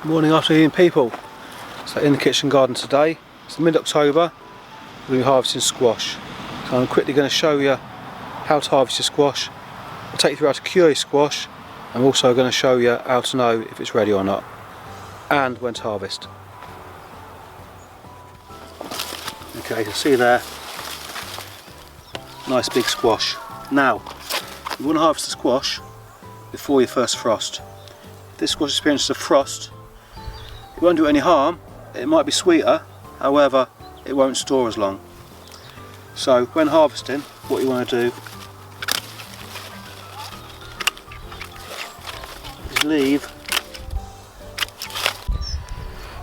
Morning, afternoon people. So in the kitchen garden today, it's mid-October, we're going to be harvesting squash. So I'm quickly going to show you how to harvest your squash. I'll take you through how to cure your squash. I'm also going to show you how to know if it's ready or not, and when to harvest. Okay, you can see there, nice big squash. Now, you want to harvest the squash before your first frost. If this squash experiences a frost, it won't do any harm. It might be sweeter, however it won't store as long. So when harvesting, what you want to do is leave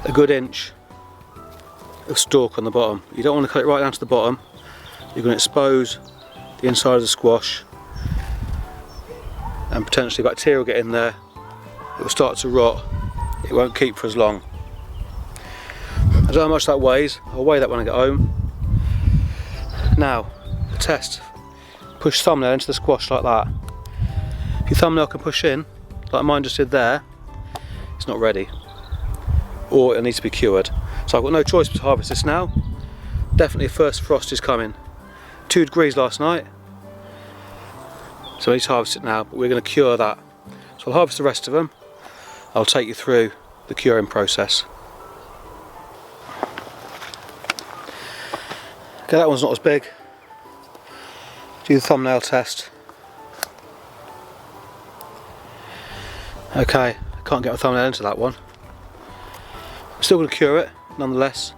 a good inch of stalk on the bottom. You don't want to cut it right down to the bottom. You're going to expose the inside of the squash and potentially bacteria will get in there. It will start to rot. It won't keep for as long. I don't know how much that weighs. I'll weigh that when I get home. Now, the test. Push thumbnail into the squash like that. If your thumbnail can push in, like mine just did there, it's not ready. Or it needs to be cured. So I've got no choice but to harvest this now. Definitely first frost is coming. 2 degrees last night. So I need to harvest it now, but we're going to cure that. So I'll harvest the rest of them. I'll take you through the curing process. Okay, that one's not as big. Do the thumbnail test. Okay, I can't get my thumbnail into that one. I'm still going to cure it, nonetheless.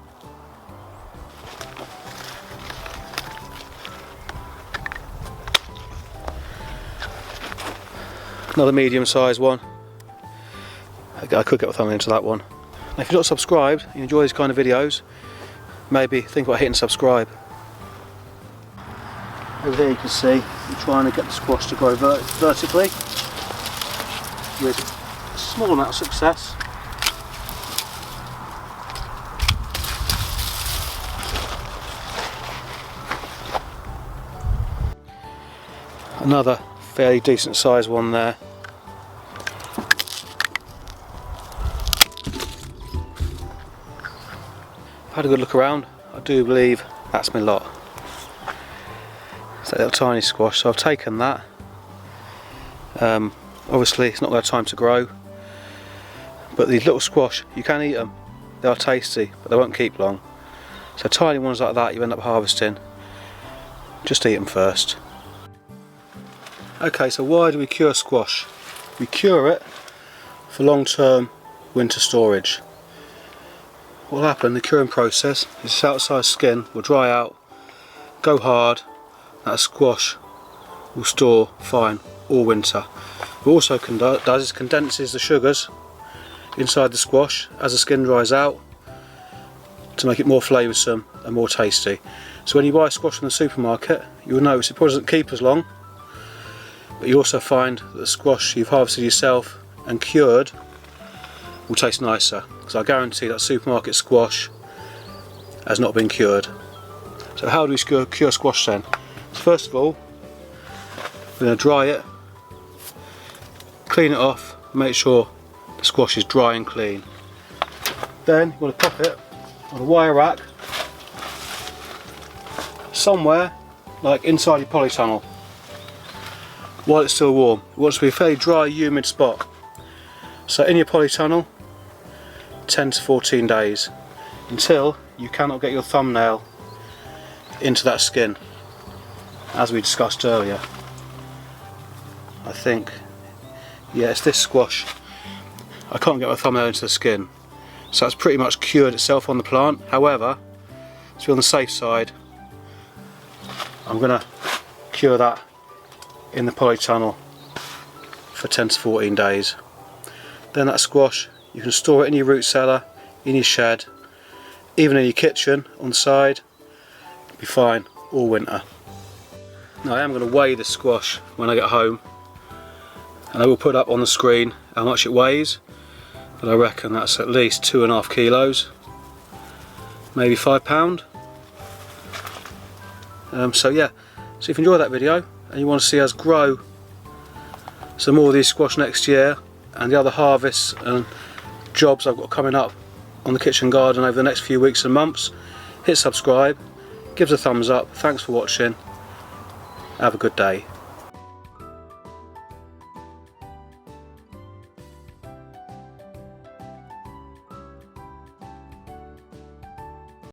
Another medium-sized one. I could get my thumb into that one. Now, if you're not subscribed and you enjoy these kind of videos, maybe think about hitting subscribe. Over here you can see I'm trying to get the squash to grow vertically with a small amount of success. Another fairly decent sized one there. I've had a good look around. I do believe that's my lot. It's that little tiny squash, so I've taken that. Obviously it's not going to have time to grow, but these little squash, you can eat them. They are tasty, but they won't keep long. So tiny ones like that you end up harvesting. Just eat them first. Okay, so why do we cure squash? We cure it for long-term winter storage. What will happen in the curing process is this outside skin will dry out, go hard, that squash will store fine all winter. What also does is condenses the sugars inside the squash as the skin dries out to make it more flavoursome and more tasty. So when you buy squash from the supermarket, you'll notice it probably doesn't keep as long, but you also find that the squash you've harvested yourself and cured will taste nicer, because I guarantee that supermarket squash has not been cured. So how do we cure squash then? So first of all, we're going to dry it, clean it off, make sure the squash is dry and clean. Then you want to pop it on a wire rack somewhere like inside your polytunnel while it's still warm. It wants to be a fairly dry, humid spot. So in your polytunnel, 10 to 14 days until you cannot get your thumbnail into that skin, as we discussed earlier. I think, yeah, it's this squash. I can't get my thumbnail into the skin, so it's pretty much cured itself on the plant. However, to be on the safe side, I'm going to cure that in the polytunnel for 10 to 14 days. Then that squash, you can store it in your root cellar, in your shed, even in your kitchen on the side. It'll be fine all winter. Now I am going to weigh this squash when I get home, and I will put up on the screen how much it weighs, but I reckon that's at least 2.5 kilos, maybe £5. So yeah, so if you enjoyed that video and you want to see us grow some more of these squash next year and the other harvests and jobs I've got coming up on the kitchen garden over the next few weeks and months. Hit subscribe, give us a thumbs up. Thanks for watching. Have a good day.